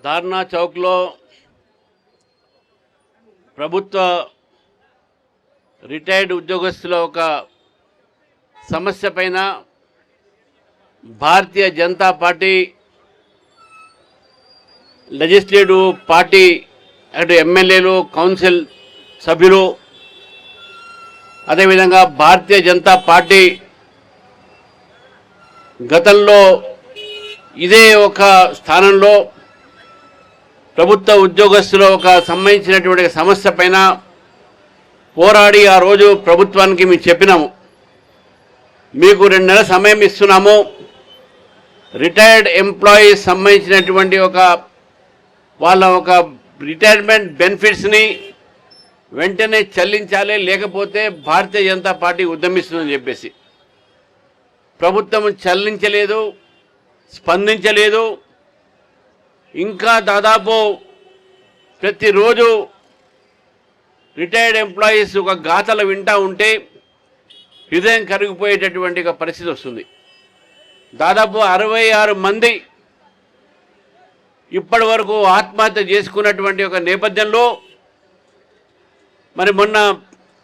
ధార్నా చౌక్లో ప్రభుత్వ రిటైర్డ్ ఉద్యోగస్తుల ఒక సమస్య పైన Bharatiya Janata party legislative party అటు ఎమ్మెల్యేలు కౌన్సిల్ సభ్యులు అదేవిధంగా భారతీయ జనతా పార్టీ గతంలో ఇదే ఒక స్థానంలో ప్రభుత్వ ఉద్యోగస్తుల ఒక సంబంధించినటువంటి సమస్య పైన పోరాడి ఆ రోజు ప్రభుత్వానికి మేము చెప్పినాము, మీకు 2 నెలల సమయం ఇస్తున్నాము, రిటైర్డ్ ఎంప్లాయీస్ సంబంధించినటువంటి వాళ్ళ రిటైర్మెంట్ బెనిఫిట్స్ని వెంటనే చెల్లించాలి, లేకపోతే భారతీయ జనతా పార్టీ ఉద్యమిస్తుందని చెప్పేసి ప్రభుత్వం చెల్లించలేదు, స్పందించలేదు. ఇంకా దాదాపు ప్రతిరోజు రిటైర్డ్ ఎంప్లాయీస్ ఒక గాథలు వింటూ ఉంటే హృదయం కరిగిపోయేటటువంటి ఒక పరిస్థితి వస్తుంది. దాదాపు 66 మంది ఇప్పటి వరకు ఆత్మహత్య చేసుకున్నటువంటి ఒక నేపథ్యంలో మరి మొన్న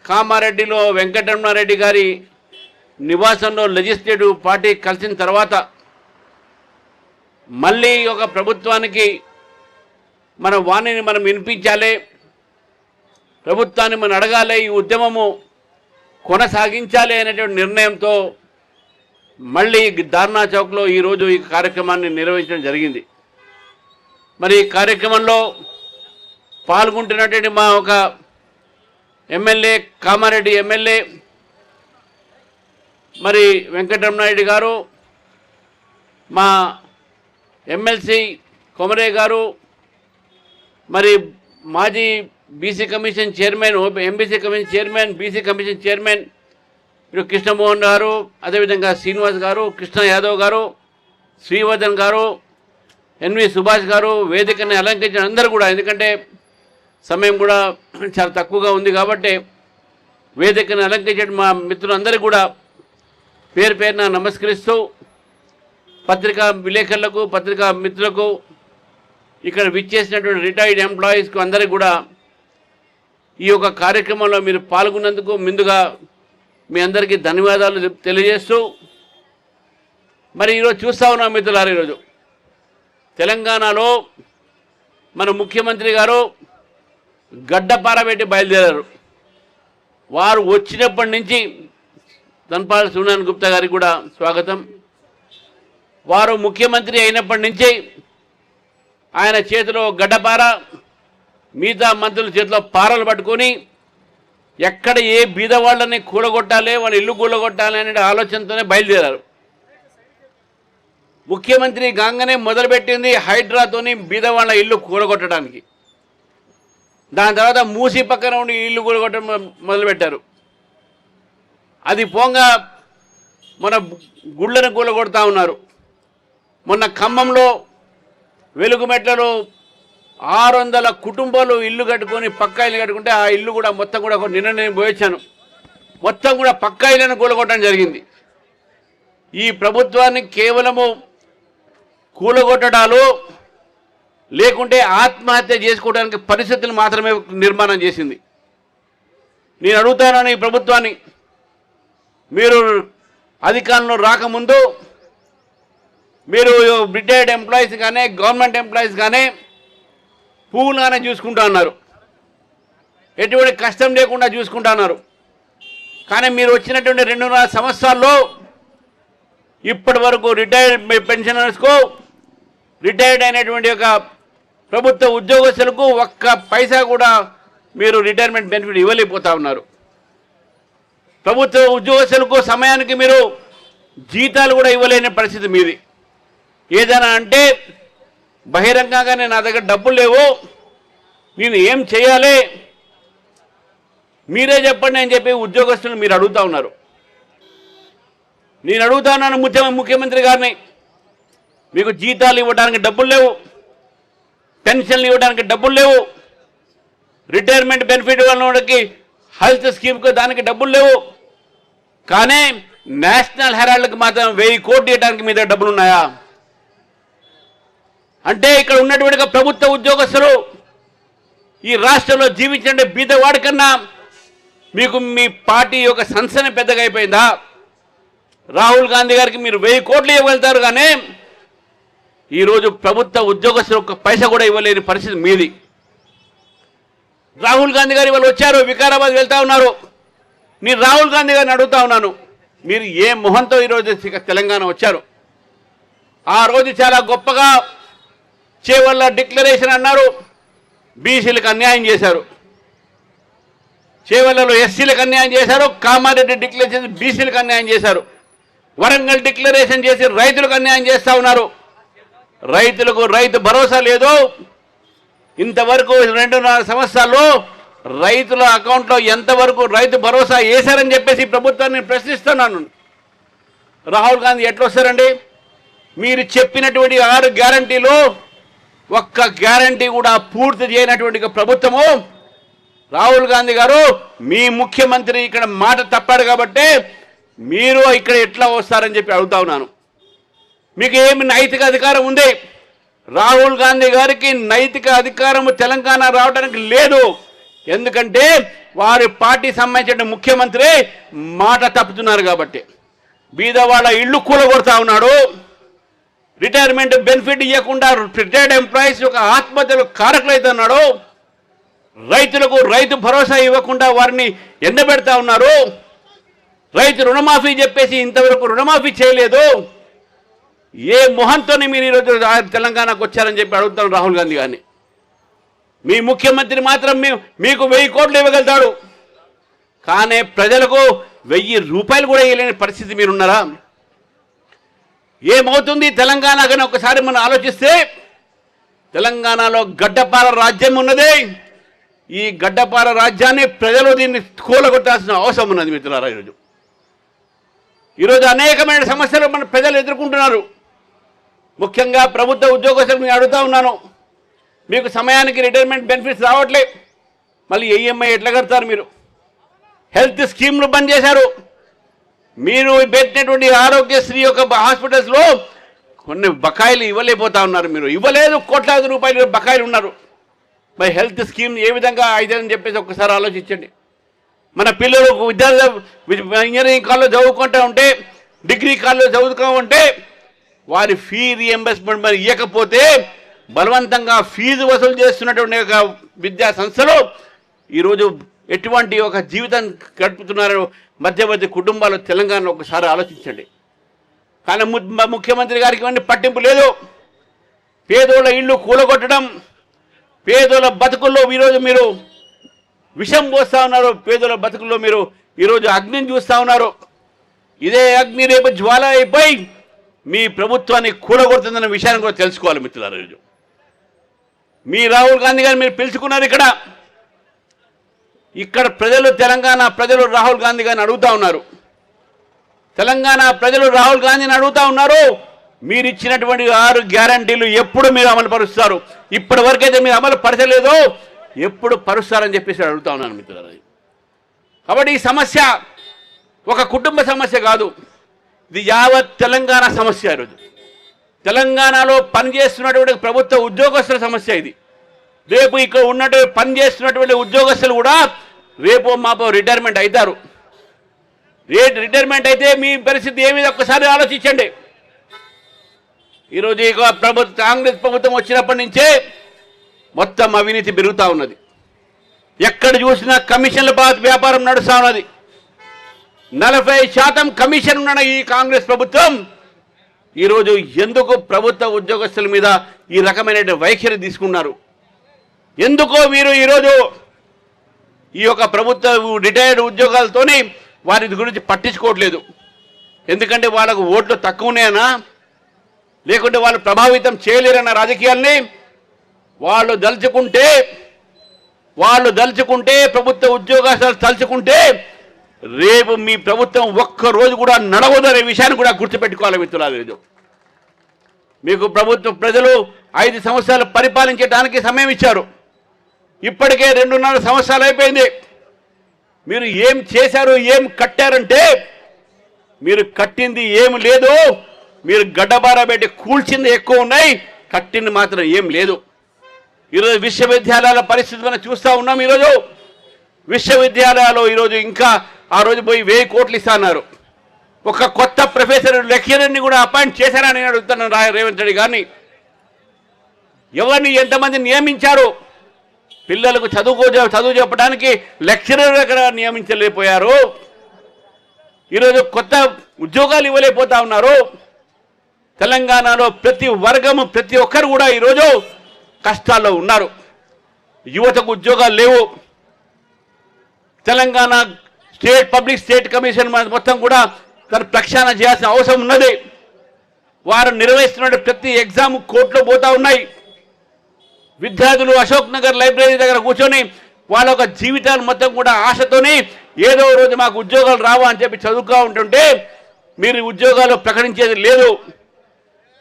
కామారెడ్డిలో వెంకటరమణారెడ్డి గారి నివాసంలో లెజిస్లేటివ్ పార్టీ కలిసిన తర్వాత మళ్ళీ ఒక ప్రభుత్వానికి మన వాణిని మనం వినిపించాలి, ప్రభుత్వాన్ని మనం అడగాలి, ఈ ఉద్యమము కొనసాగించాలి అనేటువంటి నిర్ణయంతో మళ్ళీ ధార్నా చౌక్లో ఈరోజు ఈ కార్యక్రమాన్ని నిర్వహించడం జరిగింది. మరి ఈ కార్యక్రమంలో పాల్గొంటున్నటువంటి మా ఒక ఎమ్మెల్యే కామారెడ్డి ఎమ్మెల్యే మరి వెంకటరమణారెడ్డి గారు, మా ఎమ్మెల్సీ కొమరే గారు, మరి మాజీ BC commission chairman, MBC commission chairman, BC commission chairman ఇప్పుడు కృష్ణమోహన్ గారు, అదేవిధంగా శ్రీనివాస్ గారు, కృష్ణ యాదవ్ గారు, శ్రీవర్ధన్ గారు, ఎన్వి సుభాష్ గారు, వేదికని అలంకరించిన అందరూ కూడా, ఎందుకంటే సమయం కూడా చాలా తక్కువగా ఉంది కాబట్టి వేదికను అలంకరించిన మా మిత్రులందరికీ కూడా పేరు పేరున నమస్కరిస్తూ, పత్రికా విలేకరులకు, పత్రికా మిత్రులకు, ఇక్కడ విచ్చేసినటువంటి రిటైర్డ్ ఎంప్లాయీస్కు అందరికీ కూడా ఈ యొక్క కార్యక్రమంలో మీరు పాల్గొన్నందుకు ముందుగా మీ అందరికీ ధన్యవాదాలు తెలియజేస్తూ, మరి ఈరోజు చూస్తూ ఉన్నాం మిత్రులారా, ఈరోజు తెలంగాణలో మన ముఖ్యమంత్రి గారు గడ్డపార పెట్టి బయలుదేరారు. వారు వచ్చినప్పటి నుంచి ధన్పాల్ సునాన్ గుప్తా గారికి కూడా స్వాగతం. వారు ముఖ్యమంత్రి అయినప్పటి నుంచి ఆయన చేతిలో గడ్డపార, మిగతా మంత్రుల చేతిలో పారలు పట్టుకొని ఎక్కడ ఏ బీదవాళ్ళని కూలగొట్టాలి, వాళ్ళ ఇల్లు కూలగొట్టాలి అనే ఆలోచనతోనే బయలుదేరారు. ముఖ్యమంత్రి గాంగనే మొదలుపెట్టింది హైడ్రాతోని బీదవాళ్ళ ఇల్లు కూలగొట్టడానికి. దాని తర్వాత మూసి పక్కన ఉండి ఇల్లు కూలగొట్టడం మొదలుపెట్టారు. అది పోంగా మన గుళ్ళను కూలగొడతా ఉన్నారు. మొన్న ఖమ్మంలో వెలుగుమెట్లలో 600 కుటుంబాలు ఇల్లు కట్టుకొని పక్కా ఇల్లు కట్టుకుంటే ఆ ఇల్లు కూడా మొత్తం కూడా నిన్న నేను పోయొచ్చాను, మొత్తం కూడా పక్కా ఇల్లును కూలగొట్టడం జరిగింది. ఈ ప్రభుత్వాన్ని కేవలము కూలగొట్టడాలు లేకుంటే ఆత్మహత్య చేసుకోవడానికి పరిస్థితులు మాత్రమే నిర్మాణం చేసింది. నేను అడుగుతాను ఈ ప్రభుత్వాన్ని, మీరు అధికారంలో రాకముందు మీరు రిటైర్డ్ ఎంప్లాయీస్ కానీ గవర్నమెంట్ ఎంప్లాయీస్ కానీ పువ్వులుగానే చూసుకుంటా ఉన్నారు, ఎటువంటి కష్టం లేకుండా చూసుకుంటా ఉన్నారు. కానీ మీరు వచ్చినటువంటి 2.5 సంవత్సరాల్లో ఇప్పటి వరకు రిటైర్డ్ పెన్షనర్స్కు, రిటైర్డ్ అయినటువంటి ఒక ప్రభుత్వ ఉద్యోగస్తులకు ఒక్క పైసా కూడా మీరు రిటైర్మెంట్ బెనిఫిట్ ఇవ్వలేకపోతా ఉన్నారు. ప్రభుత్వ ఉద్యోగస్తులకు సమయానికి మీరు జీతాలు కూడా ఇవ్వలేని పరిస్థితి మీది. ఏదైనా అంటే బహిరంగంగానే నా దగ్గర డబ్బులు లేవు, నేను ఏం చేయాలి మీరే చెప్పండి అని చెప్పి ఉద్యోగస్తులు మీరు అడుగుతూ ఉన్నారు. నేను అడుగుతా ఉన్నాను ముఖ్యమంత్రి గారిని, మీకు జీతాలు ఇవ్వడానికి డబ్బులు లేవు, పెన్షన్లు ఇవ్వడానికి డబ్బులు లేవు, రిటైర్మెంట్ బెనిఫిట్ వాళ్ళకి హెల్త్ స్కీమ్కు దానికి డబ్బులు లేవు, కానీ నేషనల్ హెరాల్డ్కి మాత్రం 1000 కోట్లు ఇవ్వడానికి మీ దగ్గర డబ్బులు ఉన్నాయా? అంటే ఇక్కడ ఉన్నటువంటి ప్రభుత్వ ఉద్యోగస్తులు ఈ రాష్ట్రంలో జీవించే బీదవాడి కన్నా మీకు మీ పార్టీ యొక్క సంస్థనే పెద్దగా అయిపోయిందా? రాహుల్ గాంధీ గారికి మీరు 1000 కోట్లు ఇవ్వగలుగుతారు, కానీ ఈరోజు ప్రభుత్వ ఉద్యోగస్తులు ఒక్క పైసా కూడా ఇవ్వలేని పరిస్థితి మీది. రాహుల్ గాంధీ గారు వాళ్ళు వచ్చారు, వికారాబాద్ వెళ్తా ఉన్నారు. నేను రాహుల్ గాంధీ గారిని అడుగుతా ఉన్నాను, మీరు ఏ మొహంతో ఈరోజు తెలంగాణ వచ్చారు? ఆ రోజు చాలా గొప్పగా చేవల్ల డిక్లరేషన్ అన్నారు, బీసీలకు అన్యాయం చేశారు. చేవల్లలో ఎస్సీలకు అన్యాయం చేశారు, కామారెడ్డి డిక్లరేషన్ బీసీలకు అన్యాయం చేశారు, వరంగల్ డిక్లరేషన్ చేసి రైతులకు అన్యాయం చేస్తూ ఉన్నారు. రైతులకు రైతు భరోసా లేదు. ఇంతవరకు 2.5 సంవత్సరాల్లో రైతుల అకౌంట్లో ఎంతవరకు రైతు భరోసా వేశారని చెప్పేసి ప్రభుత్వాన్ని ప్రశ్నిస్తున్నాను. రాహుల్ గాంధీ ఎట్లా వస్తారండి? మీరు చెప్పినటువంటి 6 గ్యారంటీలు ఒక్క గ్యారంటీ కూడా పూర్తి చేయనటువంటి ప్రభుత్వము. రాహుల్ గాంధీ గారు మీ ముఖ్యమంత్రి ఇక్కడ మాట తప్పాడు కాబట్టి మీరు ఇక్కడ ఎట్లా వస్తారని చెప్పి అడుగుతా ఉన్నాను. మీకు ఏమి నైతిక అధికారం ఉంది? రాహుల్ గాంధీ గారికి నైతిక అధికారం తెలంగాణ రావడానికి లేదు. ఎందుకంటే వారి పార్టీ సంబంధించిన ముఖ్యమంత్రి మాట తప్పుతున్నారు కాబట్టి. బీదవాళ్ళ ఇళ్ళు కూలగొడతా ఉన్నాడు, రిటైర్మెంట్ బెనిఫిట్ ఇవ్వకుండా రిటైర్డ్ ఎంప్లాయీస్ యొక్క ఆత్మహత్యలు కారకులైతున్నాడు, రైతులకు రైతు భరోసా ఇవ్వకుండా వారిని ఎండబెడతా ఉన్నారు, రైతు రుణమాఫీ చెప్పేసి ఇంతవరకు రుణమాఫీ చేయలేదు. ఏ మొహంతోనే మీరు ఈరోజు తెలంగాణకు వచ్చారని చెప్పి అడుగుతాను రాహుల్ గాంధీ గారిని. మీ ముఖ్యమంత్రి మాత్రం మీకు 1000 కోట్లు ఇవ్వగలుగుతాడు, కానీ ప్రజలకు 1000 రూపాయలు కూడా ఇవ్వలేని పరిస్థితి మీరున్నారా? ఏమవుతుంది తెలంగాణ కానీ ఒకసారి మనం ఆలోచిస్తే, తెలంగాణలో గడ్డపార రాజ్యం ఉన్నది. ఈ గడ్డపార రాజ్యాన్ని ప్రజలు దీన్ని కూలగొట్టాల్సిన అవసరం ఉన్నది మిత్రులారా. ఈరోజు అనేకమైన సమస్యలు మన ప్రజలు ఎదుర్కొంటున్నారు. ముఖ్యంగా ప్రభుత్వ ఉద్యోగస్తులు నేను అడుగుతా ఉన్నాను, మీకు సమయానికి రిటైర్మెంట్ బెనిఫిట్స్ రావట్లే, మళ్ళీ ఈఎంఐ ఎట్లా కడతారు? మీరు హెల్త్ స్కీమ్లు బంద్ చేశారు. మీరు పెట్టినటువంటి ఆరోగ్యశ్రీ యొక్క హాస్పిటల్స్లో కొన్ని బకాయిలు ఇవ్వలేకపోతా ఉన్నారు. మీరు ఇవ్వలేదు, కోట్లాది రూపాయలు బకాయిలు ఉన్నారు. మరి హెల్త్ స్కీమ్ ఏ విధంగా అయితేని చెప్పేసి ఒక్కసారి ఆలోచించండి. మన పిల్లలు ఇంజనీరింగ్ కాలేజ్ చదువుకుంటూ ఉంటే, డిగ్రీ కాలేజ్ చదువుతూ ఉంటే వారి ఫీ రీఎంబర్స్మెంట్ మరి ఇవ్వకపోతే బలవంతంగా ఫీజు వసూలు చేస్తున్నటువంటి ఒక విద్యా సంస్థలు ఈరోజు ఎటువంటి ఒక జీవితం గడుపుతున్నారు మధ్యవర్తి కుటుంబాలు తెలంగాణలో. ఒకసారి ఆలోచించండి. కానీ ముఖ్యమంత్రి గారికి ఇవన్నీ పట్టింపు లేదు. పేదోళ్ళ ఇళ్ళు కూలగొట్టడం, పేదోళ్ళ బతుకుల్లో ఈరోజు మీరు విషం పోస్తూ ఉన్నారు. పేదోళ్ళ బతుకుల్లో మీరు ఈరోజు అగ్నిని చూస్తూ ఉన్నారు. ఇదే అగ్ని రేపు జ్వాల అయిపోయి మీ ప్రభుత్వాన్ని కూలగొడుతుందన్న విషయాన్ని కూడా తెలుసుకోవాలి మిత్రులారా. ఈరోజు మీ రాహుల్ గాంధీ గారిని మీరు పిలుచుకున్నారు. ఇక్కడ ప్రజలు, తెలంగాణ ప్రజలు రాహుల్ గాంధీ గారిని అడుగుతూ ఉన్నారు. తెలంగాణ ప్రజలు రాహుల్ గాంధీని అడుగుతూ ఉన్నారు, మీరు ఇచ్చినటువంటి 6 గ్యారంటీలు ఎప్పుడు మీరు అమలు పరుస్తారు? ఇప్పటి వరకైతే మీరు అమలు పరచలేదో ఎప్పుడు పరుస్తారని చెప్పేసి అడుగుతా ఉన్నాను మిత్రులారా. కాబట్టి ఈ సమస్య ఒక కుటుంబ సమస్య కాదు, ఇది యావత్ తెలంగాణ సమస్య. ఈరోజు తెలంగాణలో పనిచేస్తున్నటువంటి ప్రభుత్వ ఉద్యోగస్తుల సమస్య ఇది. రేపు ఇక్కడ ఉన్నటువంటి పనిచేస్తున్నటువంటి ఉద్యోగస్తులు కూడా రేపు మాపో రిటైర్మెంట్ అవుతారు. రిటైర్మెంట్ అయితే మీ పరిస్థితి ఏమిది ఒక్కసారి ఆలోచించండి. ఈరోజు ఇక కాంగ్రెస్ ప్రభుత్వం వచ్చినప్పటి నుంచే మొత్తం అవినీతి పెరుగుతూ ఉన్నది. ఎక్కడ చూసినా కమిషన్ల వ్యాపారం నడుస్తూ ఉన్నది. 40% కమిషన్ ఉన్న ఈ కాంగ్రెస్ ప్రభుత్వం ఈరోజు ఎందుకు ప్రభుత్వ ఉద్యోగస్తుల మీద ఈ రకమైన వైఖరి తీసుకున్నారు? ఎందుకో మీరు ఈరోజు ఈ యొక్క ప్రభుత్వ రిటైర్డ్ ఉద్యోగాలతోని వారి గురించి పట్టించుకోవట్లేదు. ఎందుకంటే వాళ్ళకు ఓట్లు తక్కువ ఉన్నాయనా, లేకుంటే వాళ్ళు ప్రభావితం చేయలేరన్న రాజకీయాల్ని వాళ్ళు దలుచుకుంటే ప్రభుత్వ ఉద్యోగస్తులు తలుచుకుంటే రేపు మీ ప్రభుత్వం ఒక్కరోజు కూడా నడవదనే విషయాన్ని కూడా గుర్తుపెట్టుకోవాలి మిత్రులారా. మీకు ప్రజలు 5 సంవత్సరాలు పరిపాలించడానికి సమయం ఇచ్చారు. ఇప్పటికే 2.5 సంవత్సరాలు అయిపోయింది. మీరు ఏం చేశారు, ఏం కట్టారంటే మీరు కట్టింది ఏమి లేదు, మీరు గడ్డబార పెట్టి కూల్చింది ఎక్కువ ఉన్నాయి. కట్టింది మాత్రం ఏం లేదు. ఈరోజు విశ్వవిద్యాలయాల పరిస్థితి మనం చూస్తూ ఉన్నాం. ఈరోజు విశ్వవిద్యాలయాలు ఈరోజు ఇంకా ఆ రోజు పోయి 1000 కోట్లు ఇస్తున్నారు. ఒక కొత్త ప్రొఫెసర్ లెక్చరర్ని కూడా అపాయింట్ చేశారని అడుగుతున్నాను రేవంత్ రెడ్డి గారిని. ఎవరిని ఎంతమంది నియమించారు? పిల్లలకు చదువు చెప్పడానికి లెక్చరర్ ఎక్కడ నియమించలేకపోయారు. ఈరోజు కొత్త ఉద్యోగాలు ఇవ్వలేకపోతా ఉన్నారు. తెలంగాణలో ప్రతి వర్గము ప్రతి ఒక్కరు కూడా ఈరోజు కష్టాల్లో ఉన్నారు. యువతకు ఉద్యోగాలు లేవు. తెలంగాణ పబ్లిక్ కమిషన్ మొత్తం కూడా తన ప్రక్షాళన చేయాల్సిన అవసరం ఉన్నది. వారు నిర్వహిస్తున్న ప్రతి ఎగ్జామ్ కోర్టులో పోతా ఉన్నాయి. విద్యార్థులు అశోక్ నగర్ లైబ్రరీ దగ్గర కూర్చొని వాళ్ళ ఒక జీవితాలు మొత్తం కూడా ఆశతోని ఏదో రోజు మాకు ఉద్యోగాలు రావా అని చెప్పి చదువుతూ ఉంటుంటే మీరు ఉద్యోగాలు ప్రకటించేది లేదు.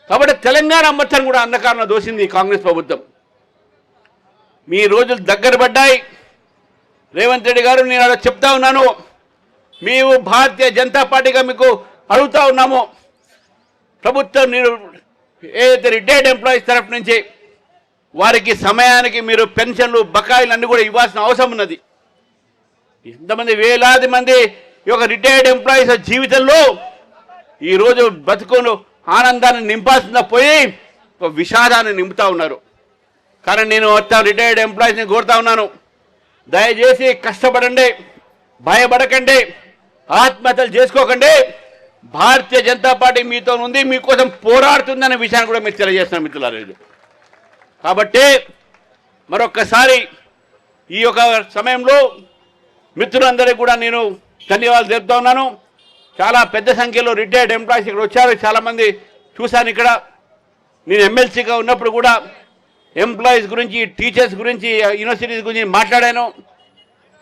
కాబట్టి తెలంగాణ మొత్తం కూడా అంధకారంలో దోసింది కాంగ్రెస్ ప్రభుత్వం. మీ రోజులు దగ్గర పడ్డాయి. రేవంత్ రెడ్డి గారు, నేను అలా చెప్తా ఉన్నాను, మేము భారతీయ జనతా పార్టీగా మీకు అడుగుతా ఉన్నాము, ప్రభుత్వం మీరు ఏదైతే రిటైర్డ్ ఎంప్లాయీస్ తరఫు నుంచి వారికి సమయానికి మీరు పెన్షన్లు బకాయిలు అన్నీ కూడా ఇవ్వాల్సిన అవసరం ఉన్నది. ఎంతమంది వేలాది మంది ఈ యొక్క రిటైర్డ్ ఎంప్లాయీస్ జీవితంలో ఈరోజు బతుకును ఆనందాన్ని నింపాల్సిన పోయి ఒక విషాదాన్ని నింపుతా ఉన్నారు. కానీ నేను రిటైర్డ్ ఎంప్లాయీస్ని కోరుతా ఉన్నాను, దయచేసి కష్టపడండి, భయపడకండి, ఆత్మహత్యలు చేసుకోకండి. భారతీయ జనతా పార్టీ మీతో ఉంది, మీకోసం పోరాడుతుందనే విషయాన్ని కూడా మీరు తెలియజేస్తున్నాను మిత్రులారా. కాబట్టి మరొక్కసారి ఈ యొక్క సమయంలో మిత్రులందరికీ కూడా నేను ధన్యవాదాలు తెలుపుతా ఉన్నాను. చాలా పెద్ద సంఖ్యలో రిటైర్డ్ ఎంప్లాయీస్ ఇక్కడ వచ్చారు. చాలామంది చూశాను ఇక్కడ. నేను ఎమ్మెల్సీగా ఉన్నప్పుడు కూడా ఎంప్లాయీస్ గురించి, టీచర్స్ గురించి, యూనివర్సిటీస్ గురించి మాట్లాడాను.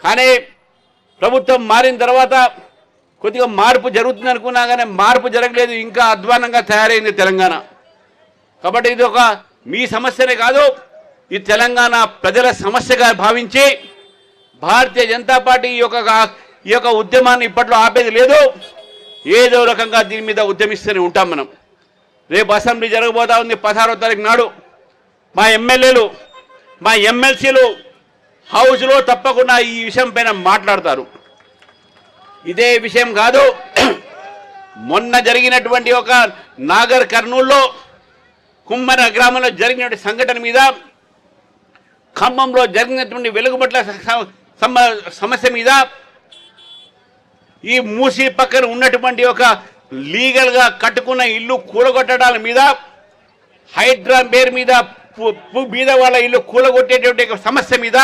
కానీ ప్రభుత్వం మారిన తర్వాత కొద్దిగా మార్పు జరుగుతుంది అనుకున్నా కానీ మార్పు జరగలేదు. ఇంకా అధ్వానంగా తయారైంది తెలంగాణ. కాబట్టి ఇది ఒక మీ సమస్యనే కాదు, ఈ తెలంగాణ ప్రజల సమస్యగా భావించి భారతీయ జనతా పార్టీ ఈ యొక్క ఉద్యమాన్ని ఇప్పట్లో ఆపేది లేదు. ఏదో రకంగా దీని మీద ఉద్యమిస్తూనే ఉంటాం మనం. రేపు అసెంబ్లీ జరగబోతా ఉంది 16వ తారీఖు నాడు. మా ఎమ్మెల్యేలు, మా ఎమ్మెల్సీలు హౌస్లో తప్పకుండా ఈ విషయం పైన మాట్లాడతారు. ఇదే విషయం కాదు, మొన్న జరిగినటువంటి ఒక నాగర్ కర్నూల్లో కుమ్మర గ్రామంలో జరిగినటువంటి సంఘటన మీద, ఖమ్మంలో జరిగినటువంటి వెలుగుబట్ల సమస్య మీద, ఈ మూసీ పక్కన ఉన్నటువంటి ఒక లీగల్గా కట్టుకున్న ఇల్లు కూలగొట్టడాల మీద, హైడ్రా పేరు మీద మీద వాళ్ళ ఇల్లు కూలగొట్టేటువంటి సమస్య మీద,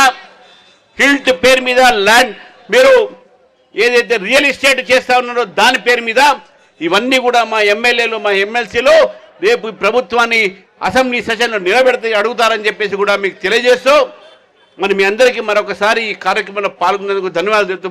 హిల్ట్ పేరు మీద ల్యాండ్ మీరు ఏదైతే రియల్ ఎస్టేట్ చేస్తా ఉన్నారో దాని పేరు మీద, ఇవన్నీ కూడా మా ఎమ్మెల్యేలు, మా ఎమ్మెల్సీలు రేపు ప్రభుత్వాన్ని అసెంబ్లీ సెషన్లో నిలబెడితే అడుగుతారని చెప్పేసి కూడా మీకు తెలియజేస్తూ, మరి మీ అందరికీ మరొకసారి ఈ కార్యక్రమంలో పాల్గొన్నందుకు ధన్యవాదాలు చెప్తూ